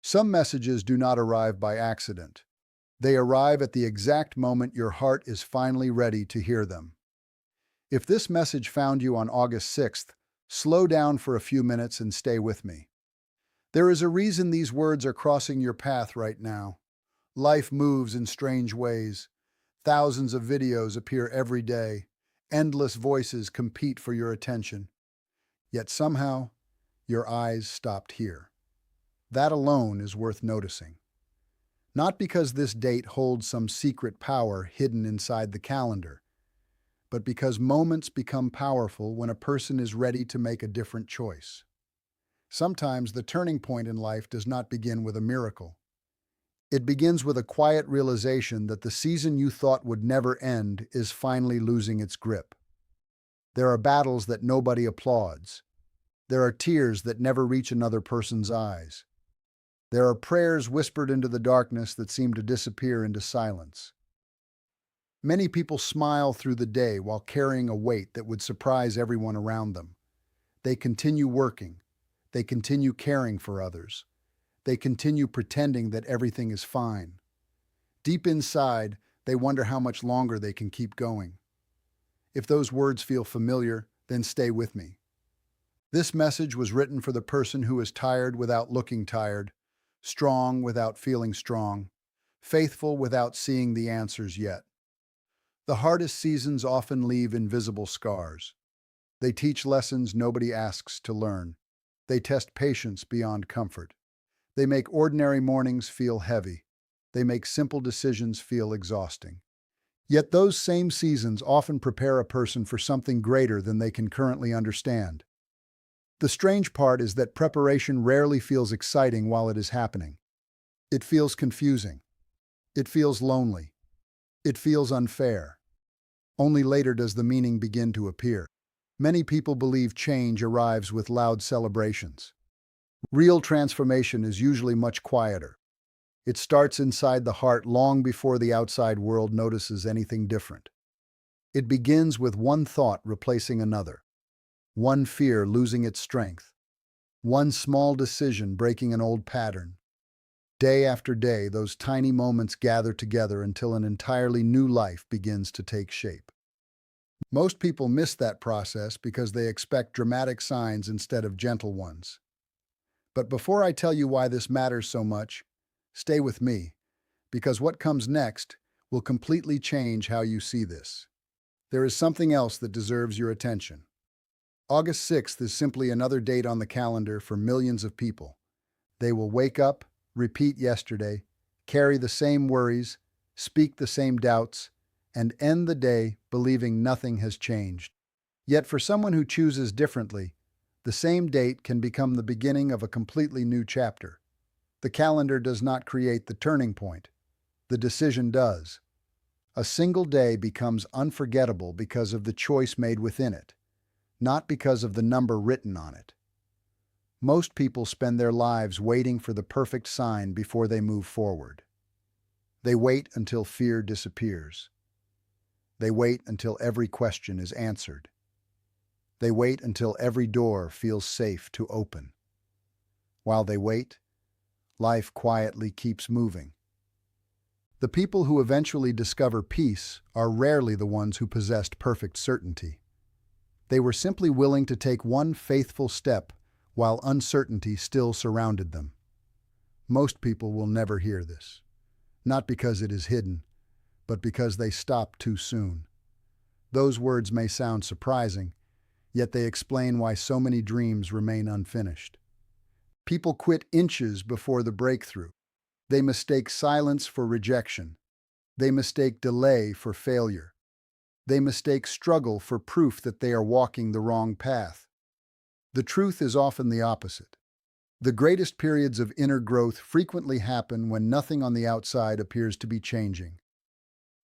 Some messages do not arrive by accident. They arrive at the exact moment your heart is finally ready to hear them. If this message found you on August 6th, slow down for a few minutes and stay with me. There is a reason these words are crossing your path right now. Life moves in strange ways. Thousands of videos appear every day. Endless voices compete for your attention. Yet somehow, your eyes stopped here. That alone is worth noticing. Not because this date holds some secret power hidden inside the calendar, but because moments become powerful when a person is ready to make a different choice. Sometimes the turning point in life does not begin with a miracle. It begins with a quiet realization that the season you thought would never end is finally losing its grip. There are battles that nobody applauds. There are tears that never reach another person's eyes. There are prayers whispered into the darkness that seem to disappear into silence. Many people smile through the day while carrying a weight that would surprise everyone around them. They continue working. They continue caring for others. They continue pretending that everything is fine. Deep inside, they wonder how much longer they can keep going. If those words feel familiar, then stay with me. This message was written for the person who is tired without looking tired, strong without feeling strong, faithful without seeing the answers yet. The hardest seasons often leave invisible scars. They teach lessons nobody asks to learn. They test patience beyond comfort. They make ordinary mornings feel heavy. They make simple decisions feel exhausting. Yet those same seasons often prepare a person for something greater than they can currently understand. The strange part is that preparation rarely feels exciting while it is happening. It feels confusing. It feels lonely. It feels unfair. Only later does the meaning begin to appear. Many people believe change arrives with loud celebrations. Real transformation is usually much quieter. It starts inside the heart long before the outside world notices anything different. It begins with one thought replacing another, one fear losing its strength, one small decision breaking an old pattern. Day after day, those tiny moments gather together until an entirely new life begins to take shape. Most people miss that process because they expect dramatic signs instead of gentle ones. But before I tell you why this matters so much, stay with me, because what comes next will completely change how you see this. There is something else that deserves your attention. August 6th is simply another date on the calendar for millions of people. They will wake up, repeat yesterday, carry the same worries, speak the same doubts, and end the day believing nothing has changed. Yet for someone who chooses differently, the same date can become the beginning of a completely new chapter. The calendar does not create the turning point. The decision does. A single day becomes unforgettable because of the choice made within it, not because of the number written on it. Most people spend their lives waiting for the perfect sign before they move forward. They wait until fear disappears. They wait until every question is answered. They wait until every door feels safe to open. While they wait, life quietly keeps moving. The people who eventually discover peace are rarely the ones who possessed perfect certainty. They were simply willing to take one faithful step while uncertainty still surrounded them. Most people will never hear this, not because it is hidden, but because they stopped too soon. Those words may sound surprising, yet they explain why so many dreams remain unfinished. People quit inches before the breakthrough. They mistake silence for rejection. They mistake delay for failure. They mistake struggle for proof that they are walking the wrong path. The truth is often the opposite. The greatest periods of inner growth frequently happen when nothing on the outside appears to be changing.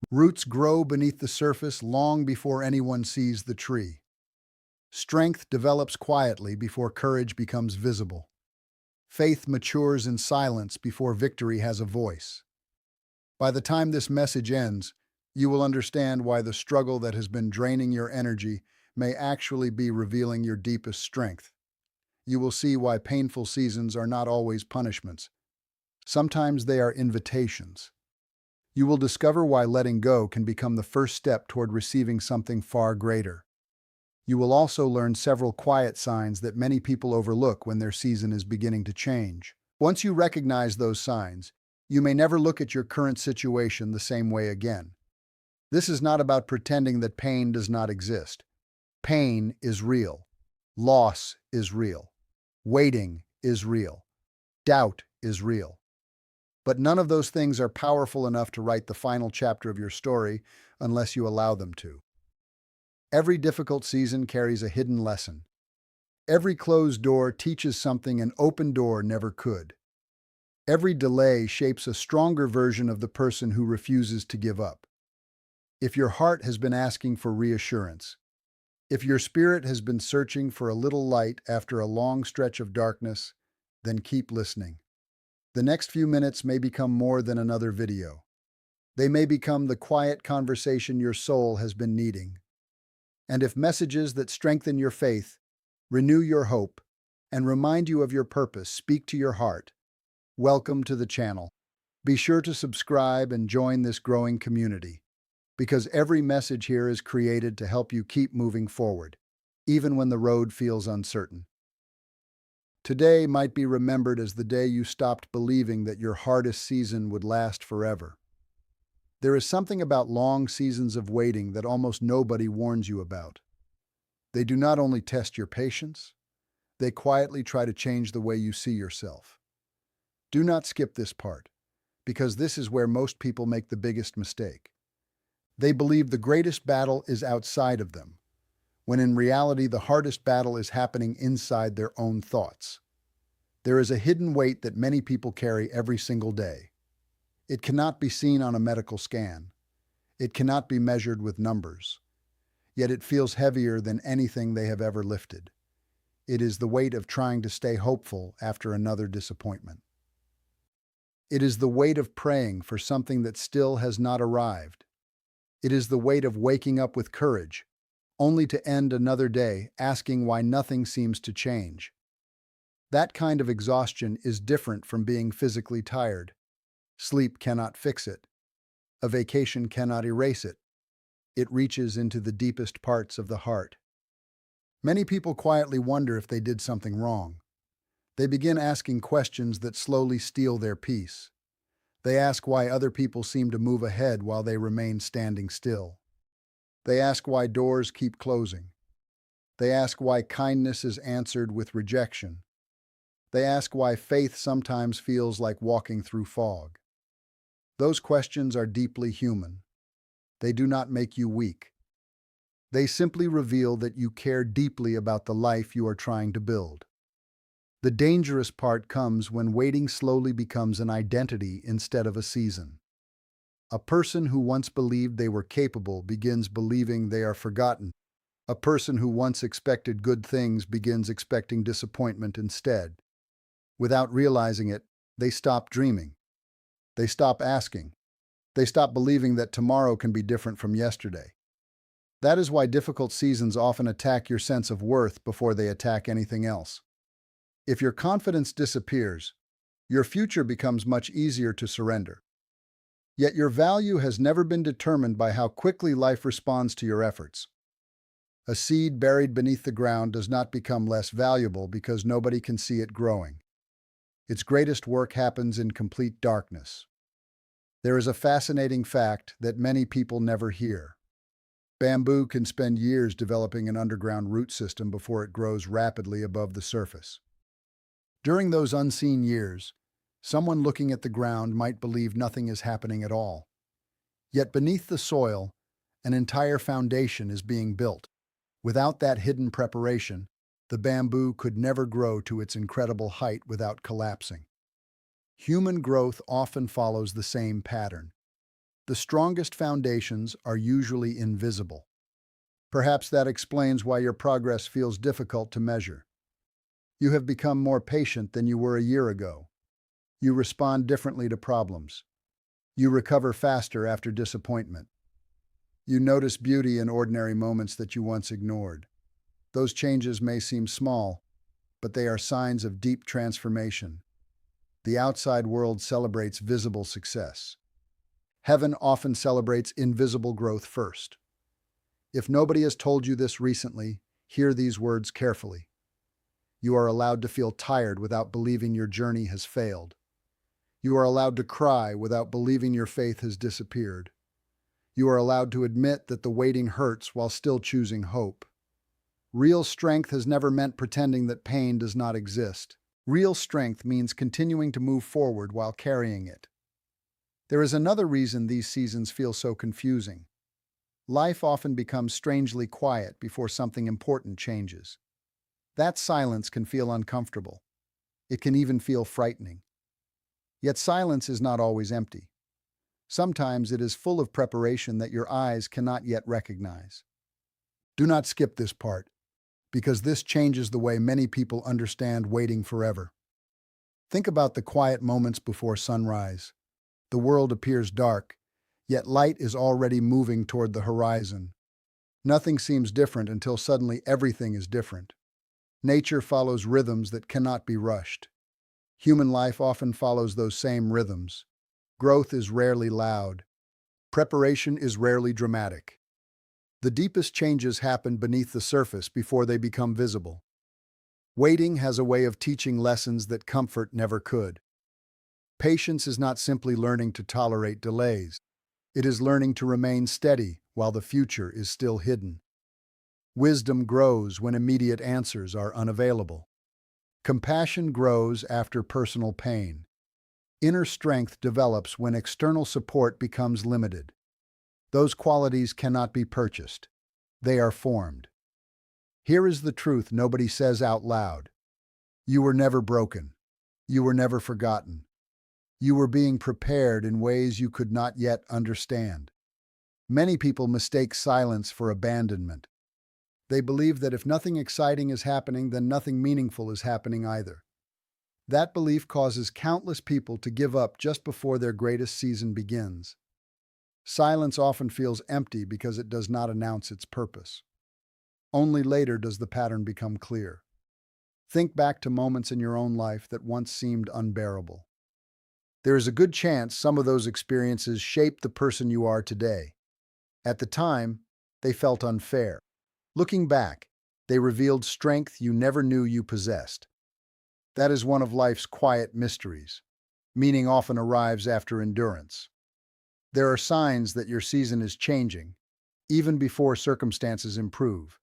Roots grow beneath the surface long before anyone sees the tree. Strength develops quietly before courage becomes visible. Faith matures in silence before victory has a voice. By the time this message ends, you will understand why the struggle that has been draining your energy may actually be revealing your deepest strength. You will see why painful seasons are not always punishments, Sometimes they are invitations. You will discover why letting go can become the first step toward receiving something far greater. You will also learn several quiet signs that many people overlook when their season is beginning to change. Once you recognize those signs, you may never look at your current situation the same way again. This is not about pretending that pain does not exist. Pain is real. Loss is real. Waiting is real. Doubt is real. But none of those things are powerful enough to write the final chapter of your story unless you allow them to. Every difficult season carries a hidden lesson. Every closed door teaches something an open door never could. Every delay shapes a stronger version of the person who refuses to give up. If your heart has been asking for reassurance, if your spirit has been searching for a little light after a long stretch of darkness, then keep listening. The next few minutes may become more than another video. They may become the quiet conversation your soul has been needing. And if messages that strengthen your faith, renew your hope, and remind you of your purpose speak to your heart, welcome to the channel. Be sure to subscribe and join this growing community, because every message here is created to help you keep moving forward, even when the road feels uncertain. Today might be remembered as the day you stopped believing that your hardest season would last forever. There is something about long seasons of waiting that almost nobody warns you about. They do not only test your patience, they quietly try to change the way you see yourself. Do not skip this part, because this is where most people make the biggest mistake. They believe the greatest battle is outside of them, when in reality the hardest battle is happening inside their own thoughts. There is a hidden weight that many people carry every single day. It cannot be seen on a medical scan. It cannot be measured with numbers. Yet it feels heavier than anything they have ever lifted. It is the weight of trying to stay hopeful after another disappointment. It is the weight of praying for something that still has not arrived. It is the weight of waking up with courage, only to end another day asking why nothing seems to change. That kind of exhaustion is different from being physically tired. Sleep cannot fix it. A vacation cannot erase it. It reaches into the deepest parts of the heart. Many people quietly wonder if they did something wrong. They begin asking questions that slowly steal their peace. They ask why other people seem to move ahead while they remain standing still. They ask why doors keep closing. They ask why kindness is answered with rejection. They ask why faith sometimes feels like walking through fog. Those questions are deeply human. They do not make you weak. They simply reveal that you care deeply about the life you are trying to build. The dangerous part comes when waiting slowly becomes an identity instead of a season. A person who once believed they were capable begins believing they are forgotten. A person who once expected good things begins expecting disappointment instead. Without realizing it, they stop dreaming. They stop asking. They stop believing that tomorrow can be different from yesterday. That is why difficult seasons often attack your sense of worth before they attack anything else. If your confidence disappears, your future becomes much easier to surrender. Yet your value has never been determined by how quickly life responds to your efforts. A seed buried beneath the ground does not become less valuable because nobody can see it growing. Its greatest work happens in complete darkness. There is a fascinating fact that many people never hear. Bamboo can spend years developing an underground root system before it grows rapidly above the surface. During those unseen years, someone looking at the ground might believe nothing is happening at all. Yet beneath the soil, an entire foundation is being built. Without that hidden preparation, the bamboo could never grow to its incredible height without collapsing. Human growth often follows the same pattern. The strongest foundations are usually invisible. Perhaps that explains why your progress feels difficult to measure. You have become more patient than you were a year ago. You respond differently to problems. You recover faster after disappointment. You notice beauty in ordinary moments that you once ignored. Those changes may seem small, but they are signs of deep transformation. The outside world celebrates visible success. Heaven often celebrates invisible growth first. If nobody has told you this recently, hear these words carefully. You are allowed to feel tired without believing your journey has failed. You are allowed to cry without believing your faith has disappeared. You are allowed to admit that the waiting hurts while still choosing hope. Real strength has never meant pretending that pain does not exist. Real strength means continuing to move forward while carrying it. There is another reason these seasons feel so confusing. Life often becomes strangely quiet before something important changes. That silence can feel uncomfortable. It can even feel frightening. Yet silence is not always empty. Sometimes it is full of preparation that your eyes cannot yet recognize. Do not skip this part, because this changes the way many people understand waiting forever. Think about the quiet moments before sunrise. The world appears dark, yet light is already moving toward the horizon. Nothing seems different until suddenly everything is different. Nature follows rhythms that cannot be rushed. Human life often follows those same rhythms. Growth is rarely loud. Preparation is rarely dramatic. The deepest changes happen beneath the surface before they become visible. Waiting has a way of teaching lessons that comfort never could. Patience is not simply learning to tolerate delays. It is learning to remain steady while the future is still hidden. Wisdom grows when immediate answers are unavailable. Compassion grows after personal pain. Inner strength develops when external support becomes limited. Those qualities cannot be purchased. They are formed. Here is the truth nobody says out loud. You were never broken. You were never forgotten. You were being prepared in ways you could not yet understand. Many people mistake silence for abandonment. They believe that if nothing exciting is happening, then nothing meaningful is happening either. That belief causes countless people to give up just before their greatest season begins. Silence often feels empty because it does not announce its purpose. Only later does the pattern become clear. Think back to moments in your own life that once seemed unbearable. There is a good chance some of those experiences shaped the person you are today. At the time, they felt unfair. Looking back, they revealed strength you never knew you possessed. That is one of life's quiet mysteries. Meaning often arrives after endurance. There are signs that your season is changing, even before circumstances improve.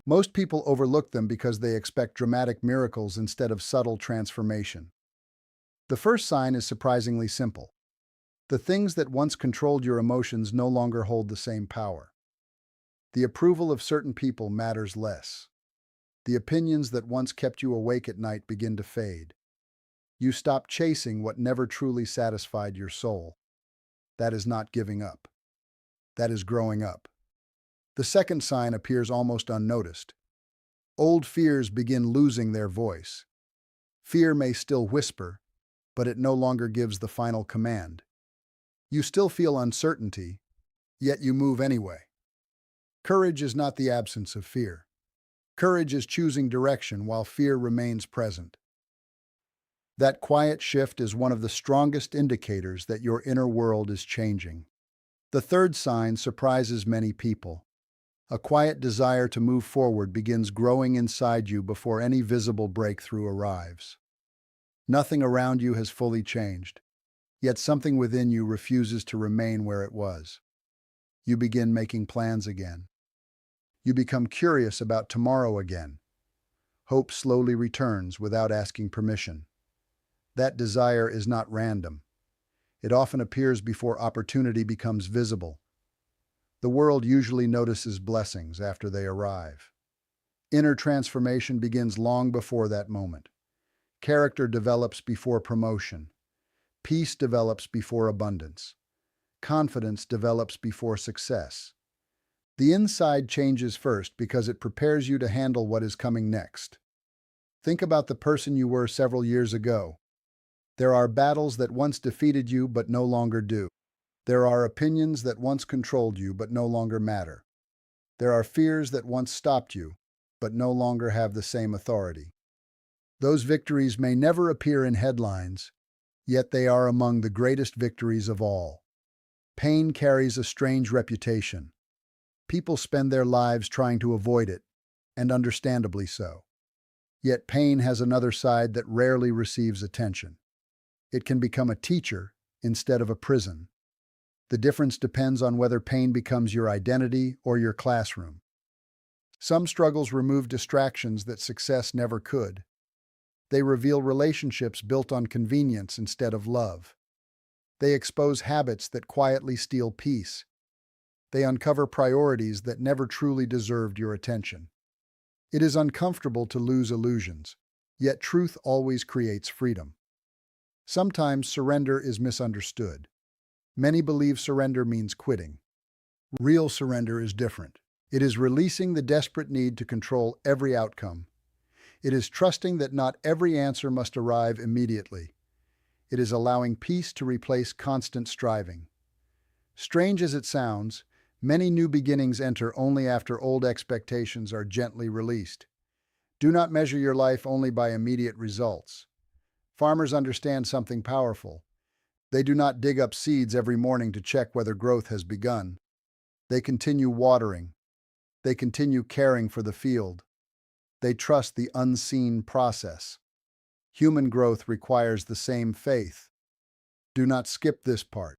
Most people overlook them because they expect dramatic miracles instead of subtle transformation. The first sign is surprisingly simple. The things that once controlled your emotions no longer hold the same power. The approval of certain people matters less. The opinions that once kept you awake at night begin to fade. You stop chasing what never truly satisfied your soul. That is not giving up. That is growing up. The second sign appears almost unnoticed. Old fears begin losing their voice. Fear may still whisper, but it no longer gives the final command. You still feel uncertainty, yet you move anyway. Courage is not the absence of fear. Courage is choosing direction while fear remains present. That quiet shift is one of the strongest indicators that your inner world is changing. The third sign surprises many people. A quiet desire to move forward begins growing inside you before any visible breakthrough arrives. Nothing around you has fully changed, yet something within you refuses to remain where it was. You begin making plans again. You become curious about tomorrow again. Hope slowly returns without asking permission. That desire is not random. It often appears before opportunity becomes visible. The world usually notices blessings after they arrive. Inner transformation begins long before that moment. Character develops before promotion. Peace develops before abundance. Confidence develops before success. The inside changes first because it prepares you to handle what is coming next. Think about the person you were several years ago. There are battles that once defeated you but no longer do. There are opinions that once controlled you but no longer matter. There are fears that once stopped you but no longer have the same authority. Those victories may never appear in headlines, Yet they are among the greatest victories of all. Pain carries a strange reputation. People spend their lives trying to avoid it, and understandably so. Yet pain has another side that rarely receives attention. It can become a teacher instead of a prison. The difference depends on whether pain becomes your identity or your classroom. Some struggles remove distractions that success never could. They reveal relationships built on convenience instead of love. They expose habits that quietly steal peace. They uncover priorities that never truly deserved your attention. It is uncomfortable to lose illusions, yet truth always creates freedom. Sometimes surrender is misunderstood. Many believe surrender means quitting. Real surrender is different. It is releasing the desperate need to control every outcome. It is trusting that not every answer must arrive immediately. It is allowing peace to replace constant striving. Strange as it sounds, many new beginnings enter only after old expectations are gently released. Do not measure your life only by immediate results. Farmers understand something powerful. They do not dig up seeds every morning to check whether growth has begun. They continue watering. They continue caring for the field. They trust the unseen process. Human growth requires the same faith. Do not skip this part,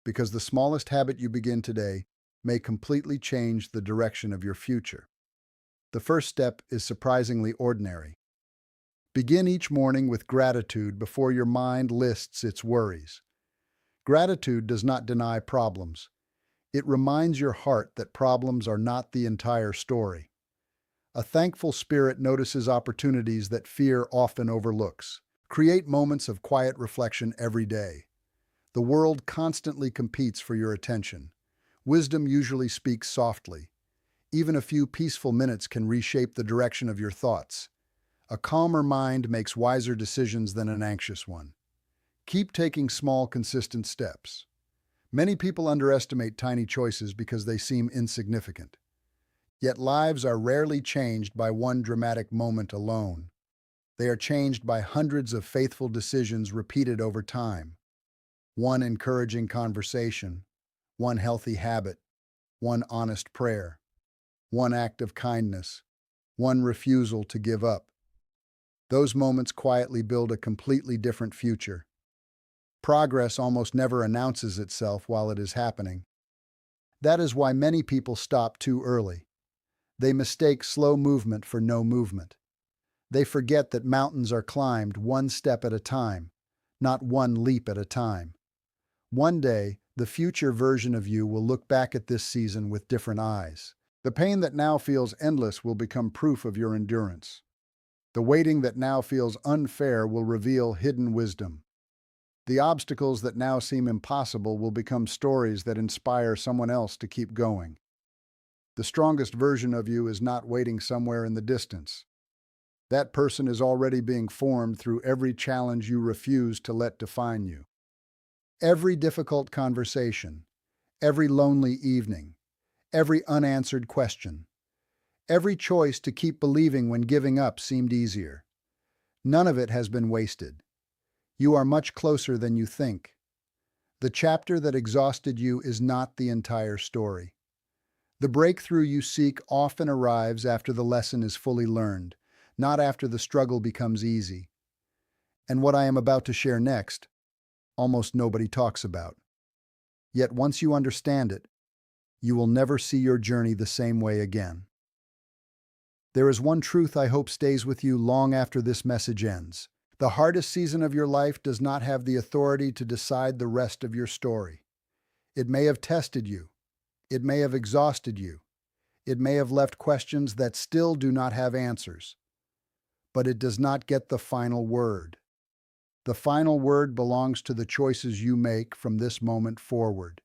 because the smallest habit you begin today may completely change the direction of your future. The first step is surprisingly ordinary. Begin each morning with gratitude before your mind lists its worries. Gratitude does not deny problems. It reminds your heart that problems are not the entire story. A thankful spirit notices opportunities that fear often overlooks. Create moments of quiet reflection every day. The world constantly competes for your attention. Wisdom usually speaks softly. Even a few peaceful minutes can reshape the direction of your thoughts. A calmer mind makes wiser decisions than an anxious one. Keep taking small, consistent steps. Many people underestimate tiny choices because they seem insignificant. Yet lives are rarely changed by one dramatic moment alone. They are changed by hundreds of faithful decisions repeated over time. One encouraging conversation, one healthy habit, one honest prayer, one act of kindness, one refusal to give up. Those moments quietly build a completely different future. Progress almost never announces itself while it is happening. That is why many people stop too early. They mistake slow movement for no movement. They forget that mountains are climbed one step at a time, not one leap at a time. One day, the future version of you will look back at this season with different eyes. The pain that now feels endless will become proof of your endurance. The waiting that now feels unfair will reveal hidden wisdom. The obstacles that now seem impossible will become stories that inspire someone else to keep going. The strongest version of you is not waiting somewhere in the distance. That person is already being formed through every challenge you refuse to let define you. Every difficult conversation, every lonely evening, every unanswered question, every choice to keep believing when giving up seemed easier. None of it has been wasted. You are much closer than you think. The chapter that exhausted you is not the entire story. The breakthrough you seek often arrives after the lesson is fully learned, not after the struggle becomes easy. And what I am about to share next, almost nobody talks about. Yet once you understand it, you will never see your journey the same way again. There is one truth I hope stays with you long after this message ends. The hardest season of your life does not have the authority to decide the rest of your story. It may have tested you. It may have exhausted you. It may have left questions that still do not have answers. But it does not get the final word. The final word belongs to the choices you make from this moment forward.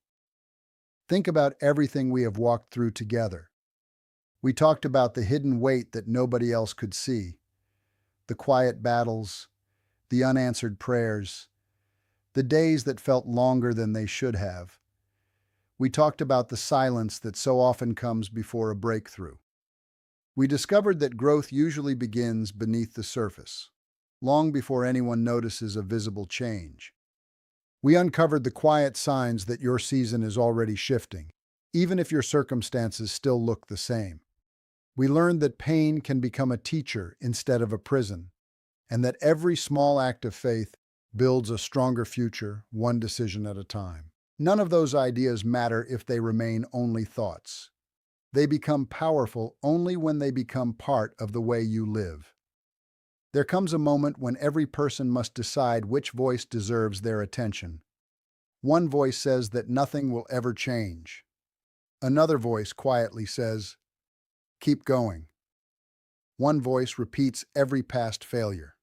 Think about everything we have walked through together. We talked about the hidden weight that nobody else could see, the quiet battles, the unanswered prayers, the days that felt longer than they should have. We talked about the silence that so often comes before a breakthrough. We discovered that growth usually begins beneath the surface, long before anyone notices a visible change. We uncovered the quiet signs that your season is already shifting, even if your circumstances still look the same. We learned that pain can become a teacher instead of a prison, and that every small act of faith builds a stronger future, one decision at a time. None of those ideas matter if they remain only thoughts. They become powerful only when they become part of the way you live. There comes a moment when every person must decide which voice deserves their attention. One voice says that nothing will ever change. Another voice quietly says, "Keep going." One voice repeats every past failure.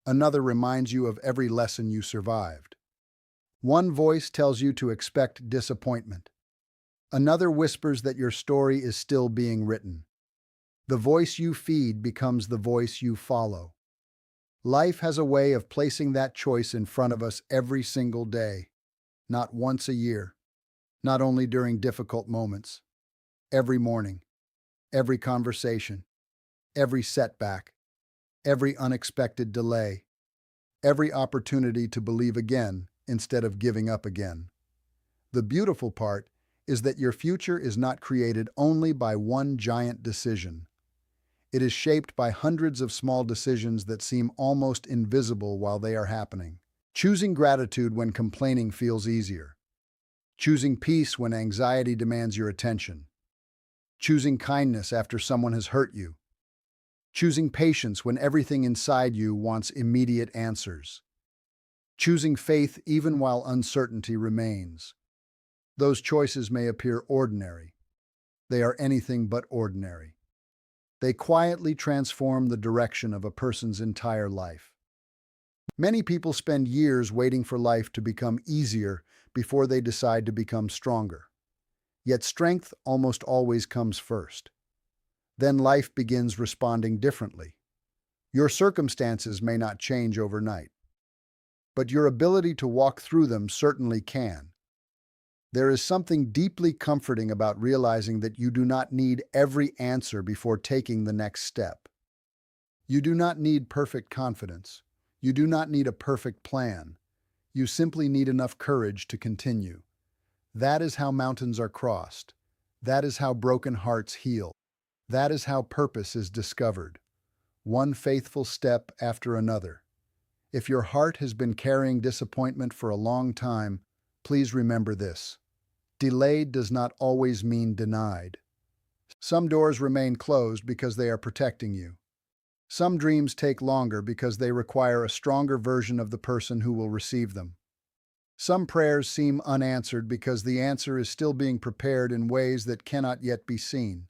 Another reminds you of every lesson you survived. One voice tells you to expect disappointment. Another whispers that your story is still being written. The voice you feed becomes the voice you follow. Life has a way of placing that choice in front of us every single day, not once a year, not only during difficult moments. Every morning, every conversation, every setback, every unexpected delay, every opportunity to believe again instead of giving up again. The beautiful part is that your future is not created only by one giant decision. It is shaped by hundreds of small decisions that seem almost invisible while they are happening. Choosing gratitude when complaining feels easier. Choosing peace when anxiety demands your attention. Choosing kindness after someone has hurt you. Choosing patience when everything inside you wants immediate answers. Choosing faith even while uncertainty remains. Those choices may appear ordinary. They are anything but ordinary. They quietly transform the direction of a person's entire life. Many people spend years waiting for life to become easier before they decide to become stronger. Yet strength almost always comes first. Then life begins responding differently. Your circumstances may not change overnight, but your ability to walk through them certainly can. There is something deeply comforting about realizing that you do not need every answer before taking the next step. You do not need perfect confidence. You do not need a perfect plan. You simply need enough courage to continue. That is how mountains are crossed. That is how broken hearts heal. That is how purpose is discovered. One faithful step after another. If your heart has been carrying disappointment for a long time, please remember this. Delayed does not always mean denied. Some doors remain closed because they are protecting you. Some dreams take longer because they require a stronger version of the person who will receive them. Some prayers seem unanswered because the answer is still being prepared in ways that cannot yet be seen.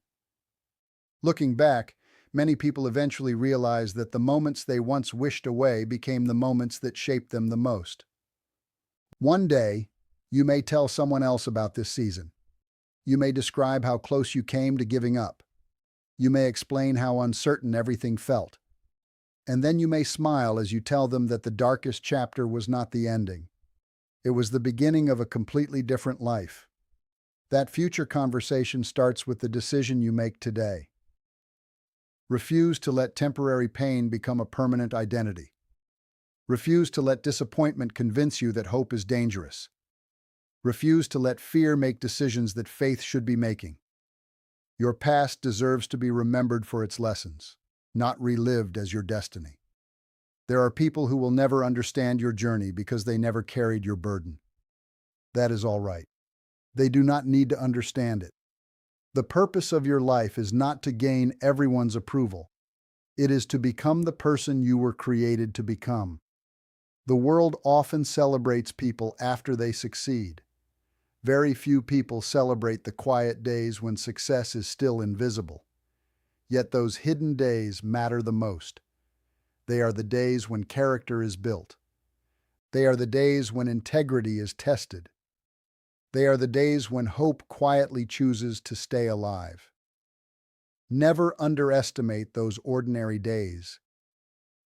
Looking back, many people eventually realize that the moments they once wished away became the moments that shaped them the most. One day, you may tell someone else about this season. You may describe how close you came to giving up. You may explain how uncertain everything felt. And then you may smile as you tell them that the darkest chapter was not the ending. It was the beginning of a completely different life. That future conversation starts with the decision you make today. Refuse to let temporary pain become a permanent identity. Refuse to let disappointment convince you that hope is dangerous. Refuse to let fear make decisions that faith should be making. Your past deserves to be remembered for its lessons, not relived as your destiny. There are people who will never understand your journey because they never carried your burden. That is all right. They do not need to understand it. The purpose of your life is not to gain everyone's approval. It is to become the person you were created to become. The world often celebrates people after they succeed. Very few people celebrate the quiet days when success is still invisible. Yet those hidden days matter the most. They are the days when character is built. They are the days when integrity is tested. They are the days when hope quietly chooses to stay alive. Never underestimate those ordinary days.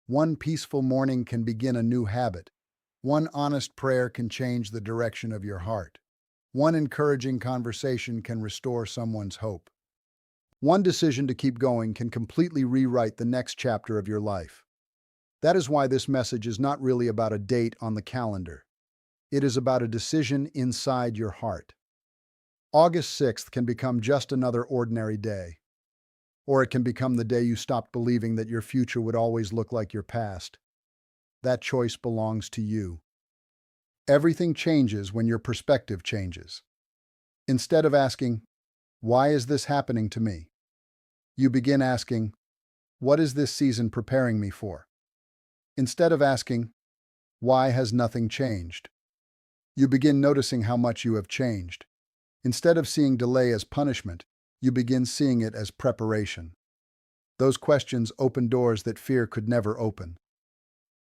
One peaceful morning can begin a new habit. One honest prayer can change the direction of your heart. One encouraging conversation can restore someone's hope. One decision to keep going can completely rewrite the next chapter of your life. That is why this message is not really about a date on the calendar. It is about a decision inside your heart. August 6th can become just another ordinary day, or it can become the day you stopped believing that your future would always look like your past. That choice belongs to you. Everything changes when your perspective changes. Instead of asking, "Why is this happening to me?" you begin asking, "What is this season preparing me for?" Instead of asking, "Why has nothing changed?" you begin noticing how much you have changed. Instead of seeing delay as punishment, you begin seeing it as preparation. Those questions open doors that fear could never open.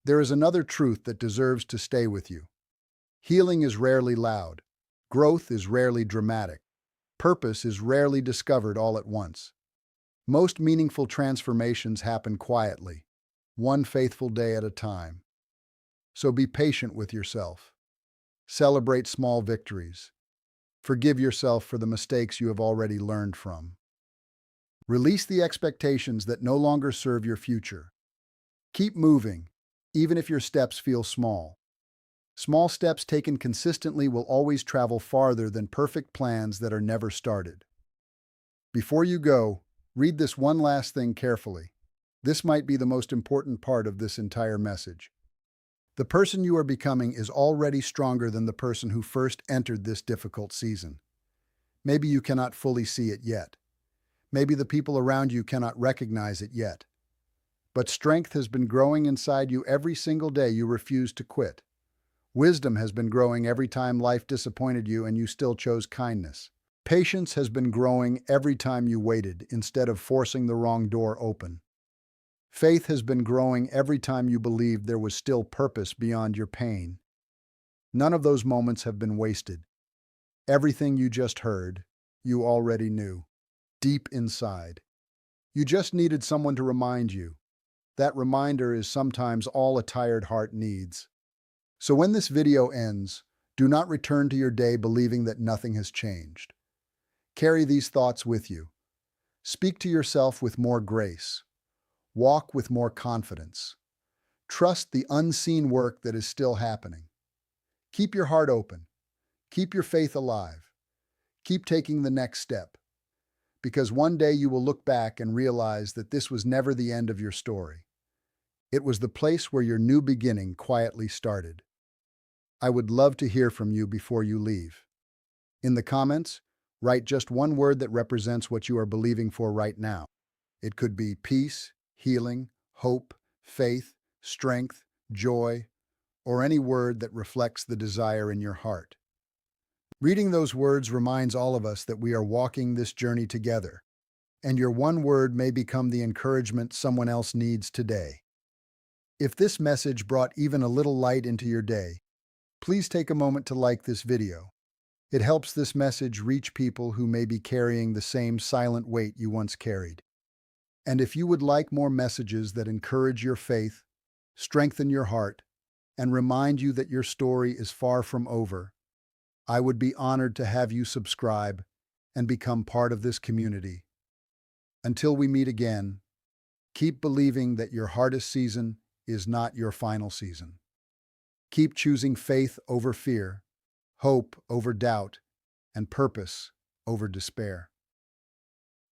There is another truth that deserves to stay with you. Healing is rarely loud. Growth is rarely dramatic. Purpose is rarely discovered all at once. Most meaningful transformations happen quietly, one faithful day at a time. So be patient with yourself. Celebrate small victories. Forgive yourself for the mistakes you have already learned from. Release the expectations that no longer serve your future. Keep moving, even if your steps feel small. Small steps taken consistently will always travel farther than perfect plans that are never started. Before you go, read this one last thing carefully. This might be the most important part of this entire message. The person you are becoming is already stronger than the person who first entered this difficult season. Maybe you cannot fully see it yet. Maybe the people around you cannot recognize it yet. But strength has been growing inside you every single day you refuse to quit. Wisdom has been growing every time life disappointed you and you still chose kindness. Patience has been growing every time you waited instead of forcing the wrong door open. Faith has been growing every time you believed there was still purpose beyond your pain. None of those moments have been wasted. Everything you just heard, you already knew, deep inside. You just needed someone to remind you. That reminder is sometimes all a tired heart needs. So when this video ends, do not return to your day believing that nothing has changed. Carry these thoughts with you. Speak to yourself with more grace. Walk with more confidence. Trust the unseen work that is still happening. Keep your heart open. Keep your faith alive. Keep taking the next step. Because one day you will look back and realize that this was never the end of your story. It was the place where your new beginning quietly started. I would love to hear from you before you leave. In the comments, write just one word that represents what you are believing for right now. It could be peace, healing, hope, faith, strength, joy, or any word that reflects the desire in your heart. Reading those words reminds all of us that we are walking this journey together, and your one word may become the encouragement someone else needs today. If this message brought even a little light into your day, please take a moment to like this video. It helps this message reach people who may be carrying the same silent weight you once carried. And if you would like more messages that encourage your faith, strengthen your heart, and remind you that your story is far from over, I would be honored to have you subscribe and become part of this community. Until we meet again, keep believing that your hardest season is not your final season. Keep choosing faith over fear, hope over doubt, and purpose over despair.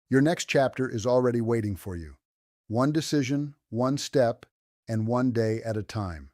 Your next chapter is already waiting for you. One decision, one step, and one day at a time.